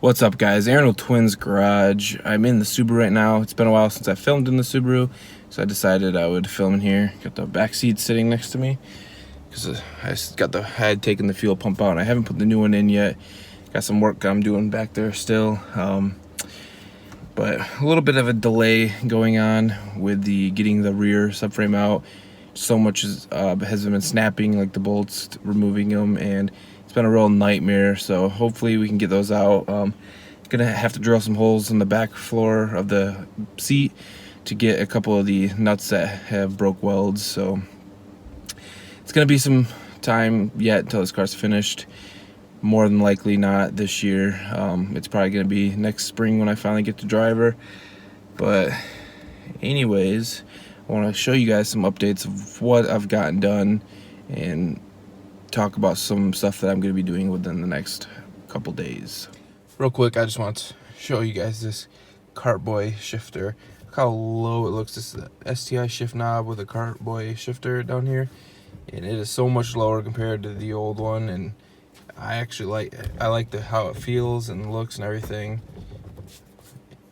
What's up, guys? Aaron with Twins Garage. I'm in the Subaru right now. It's been a while since I filmed in the Subaru, so I decided I would film in here. Got the back seat sitting next to me because I had taken the fuel pump out and I haven't put the new one in yet. Got some work I'm doing back there still, but a little bit of a delay going on with getting the rear subframe out. So much has been snapping, like the bolts, removing them, and it's been a real nightmare. So hopefully we can get those out. Gonna have to drill some holes in the back floor of the seat to get a couple of the nuts that have broke welds. So it's gonna be some time yet until this car's finished. More than likely not this year. It's probably gonna be next spring when I finally get to drive her. But anyways, I want to show you guys some updates of what I've gotten done and talk about some stuff that I'm going to be doing within the next couple days. Real quick, I just want to show you guys this Cartboy shifter. Look how low it looks. This is the STI shift knob with a Cartboy shifter down here, and it is so much lower compared to the old one. And I actually like how it feels and looks and everything.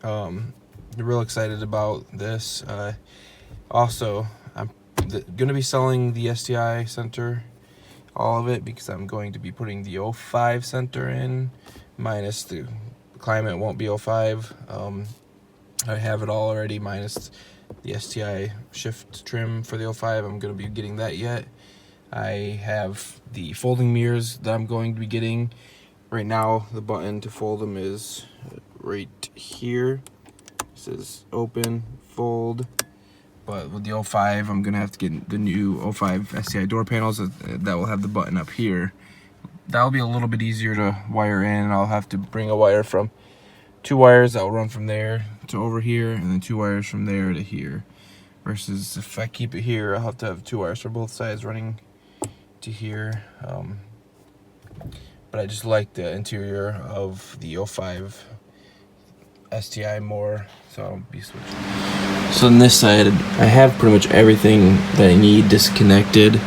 I'm real excited about this. Also, I'm going to be selling the STI center, all of it, because I'm going to be putting the 05 center in, minus the climate won't be 05. I have it all already, minus the STI shift trim for the 05. I'm going to be getting that yet. I have the folding mirrors that I'm going to be getting. Right now, the button to fold them is right here. It says open, fold. But with the 05, I'm gonna have to get the new 05 STI door panels that will have the button up here. That'll be a little bit easier to wire in. I'll have to bring a wire from 2 wires that will run from there to over here, and then 2 wires from there to here. Versus if I keep it here, I'll have to have 2 wires for both sides running to here. But I just like the interior of the 05 STI more, so I'll be switching. So on this side, I have pretty much everything that I need disconnected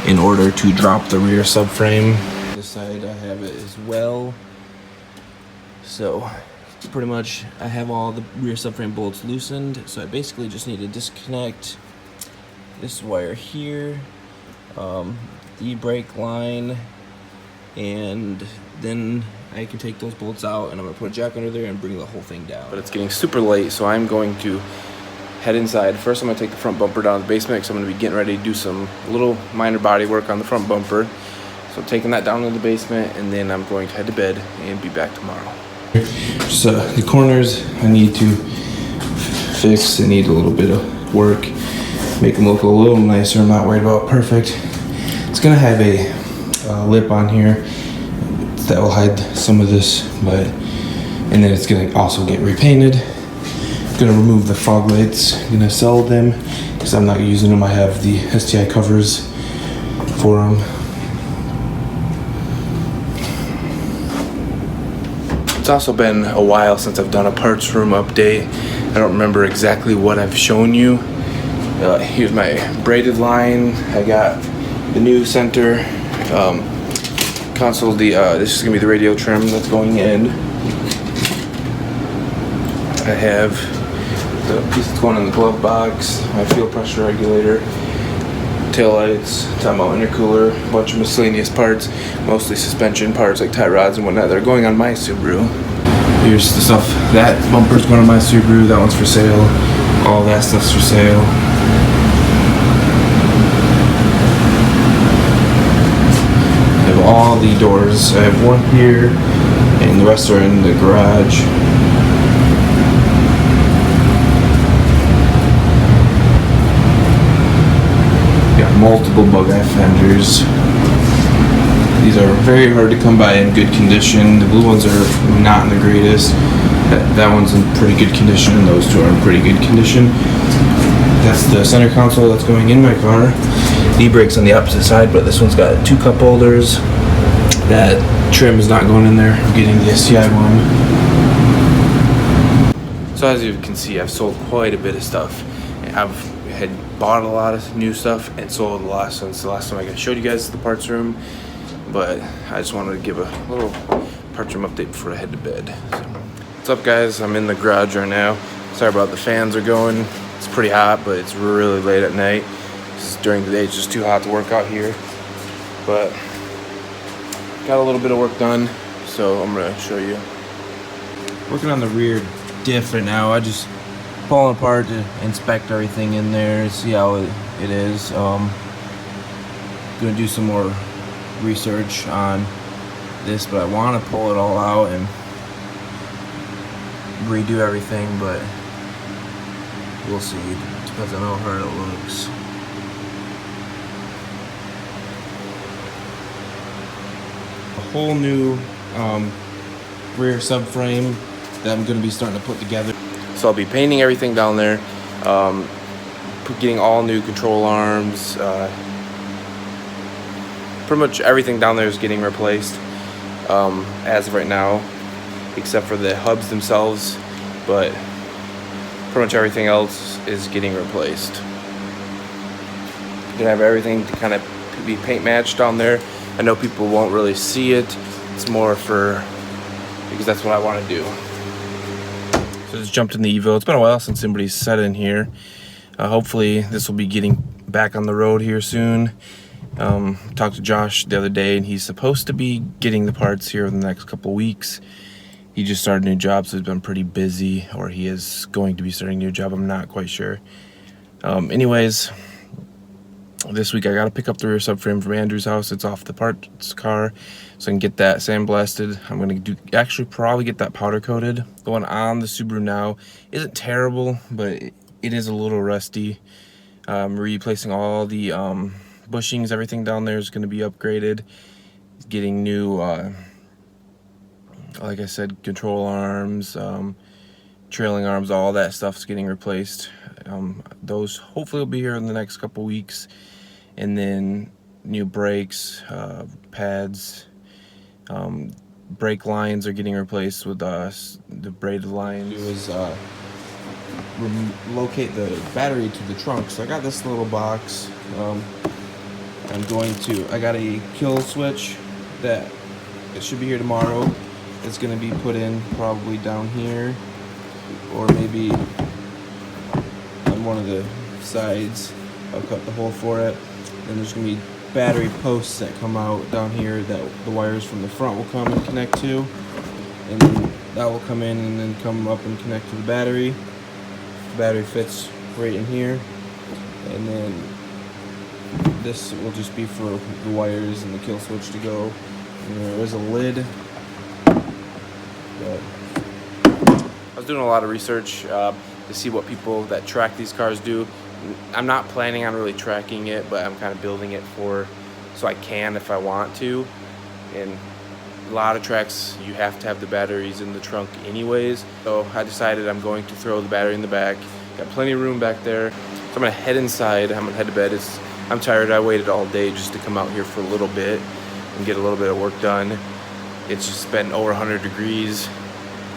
in order to drop the rear subframe. This side I have it as well. So pretty much I have all the rear subframe bolts loosened, so I basically just need to disconnect this wire here, the brake line, and then I can take those bolts out and I'm gonna put a jack under there and bring the whole thing down. But it's getting super late, so I'm going to head inside. First, I'm gonna take the front bumper down to the basement because I'm gonna be getting ready to do some little minor body work on the front bumper. So I'm taking that down to the basement, and then I'm going to head to bed and be back tomorrow. Just the corners I need to fix. They need a little bit of work, make them look a little nicer. I'm not worried about perfect. It's gonna have a lip on here that will hide some of this, and then it's gonna also get repainted. Gonna remove the fog lights. Gonna sell them because I'm not using them. I have the STI covers for them. It's also been a while since I've done a parts room update. I don't remember exactly what I've shown you. Here's my braided line. I got the new center console. This is gonna be the radio trim that's going in. I have the piece that's going in the glove box, my fuel pressure regulator, taillights, top mount intercooler, a bunch of miscellaneous parts, mostly suspension parts like tie rods and whatnot that are going on my Subaru. Here's the stuff. That bumper's going on my Subaru, that one's for sale. All that stuff's for sale. I have all the doors. I have one here, and the rest are in the garage. Multiple bug-eye fenders. These are very hard to come by in good condition. The blue ones are not in the greatest. That one's in pretty good condition, and those two are in pretty good condition. That's the center console that's going in my car. The e-brake's on the opposite side, but this one's got 2 cup holders. That trim is not going in there. I'm getting the STI one. So as you can see, I've sold quite a bit of stuff. I've had bought a lot of new stuff and sold a lot since the last time I showed you guys the parts room, but I just wanted to give a little parts room update before I head to bed. So, what's up, guys? I'm in the garage right now. Sorry about the fans are going. It's pretty hot, but it's really late at night. During the day, it's just too hot to work out here. But got a little bit of work done, so I'm gonna show you. Working on the rear diff right now. I just pulling apart to inspect everything in there, see how it is. Gonna do some more research on this, but I want to pull it all out and redo everything, but we'll see. Depends on how hard it looks. A whole new rear subframe that I'm going to be starting to put together. So I'll be painting everything down there, getting all new control arms. Pretty much everything down there is getting replaced as of right now, except for the hubs themselves, but pretty much everything else is getting replaced. Gonna have everything to kind of be paint matched down there. I know people won't really see it. It's more because that's what I want to do. So just jumped in the Evo. It's been a while since somebody's sat in here. Hopefully this will be getting back on the road here soon. Talked to Josh the other day, and he's supposed to be getting the parts here in the next couple weeks. He just started a new job, so he's been pretty busy, or he is going to be starting a new job. I'm not quite sure. Anyways, this week I got to pick up the rear subframe from Andrew's house. It's off the parts car, so I can get that sandblasted. I'm going to actually probably get that powder coated. The one on the Subaru now isn't terrible, but it is a little rusty. Replacing all the bushings, everything down there is going to be upgraded. Getting new, like I said, control arms, trailing arms, all that stuff's getting replaced. Those hopefully will be here in the next couple weeks. And then new brakes, pads, brake lines are getting replaced with the braided lines. It was locate the battery to the trunk. So I got this little box. I got a kill switch that it should be here tomorrow. It's going to be put in probably down here, or maybe on one of the sides. I'll cut the hole for it. Then there's going to be battery posts that come out down here that the wires from the front will come and connect to. And then that will come in and then come up and connect to the battery. The battery fits right in here. And then this will just be for the wires and the kill switch to go. And there is a lid. But I was doing a lot of research to see what people that track these cars do. I'm not planning on really tracking it, but I'm kind of building it so I can if I want to. And a lot of tracks, you have to have the batteries in the trunk anyways. So I decided I'm going to throw the battery in the back. Got plenty of room back there. So I'm gonna head inside. I'm gonna head to bed. I'm tired. I waited all day just to come out here for a little bit and get a little bit of work done. It's just been over 100 degrees.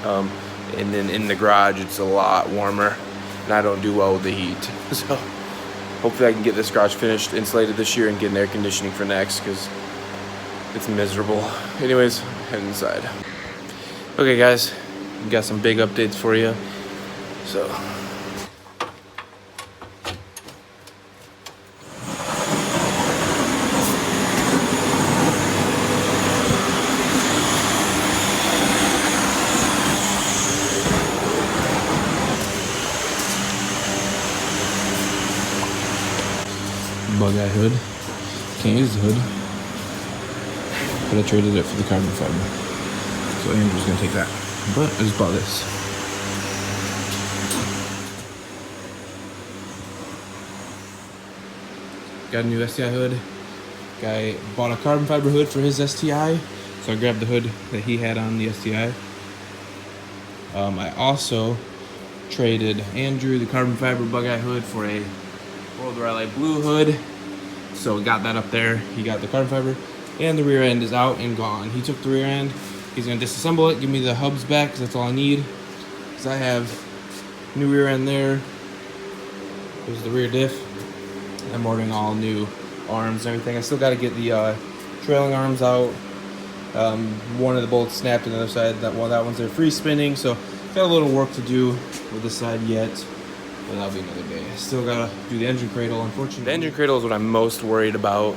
And then in the garage, it's a lot warmer, and I don't do well with the heat. So hopefully I can get this garage finished, insulated this year, and get an air conditioning for next, because it's miserable. Anyways, head inside. Okay, guys, got some big updates for you. So bug-eye hood. Can't use the hood, but I traded it for the carbon fiber. So Andrew's gonna take that. But I just bought this. Got a new STI hood. Guy bought a carbon fiber hood for his STI, so I grabbed the hood that he had on the STI. I also traded Andrew the carbon fiber bug-eye hood for a World Rally Blue hood. So we got that up there. He got the carbon fiber, and the rear end is out and gone. He took the rear end. He's gonna disassemble it, give me the hubs back, because that's all I need. Because I have new rear end there. There's the rear diff. I'm ordering all new arms and everything. I still got to get the trailing arms out. One of the bolts snapped on the other side. That one's there free spinning, so got a little work to do with this side yet, but that'll be another day. Still gotta do the engine cradle, unfortunately. The engine cradle is what I'm most worried about.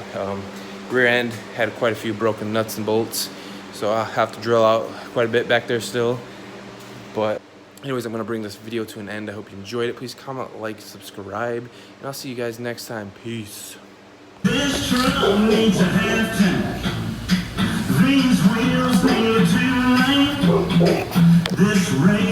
Rear end had quite a few broken nuts and bolts, so I'll have to drill out quite a bit back there still. But anyways, I'm gonna bring this video to an end. I hope you enjoyed it. Please comment, like, subscribe, and I'll see you guys next time. Peace. This truck needs a half tank. These wheels feel too late. This race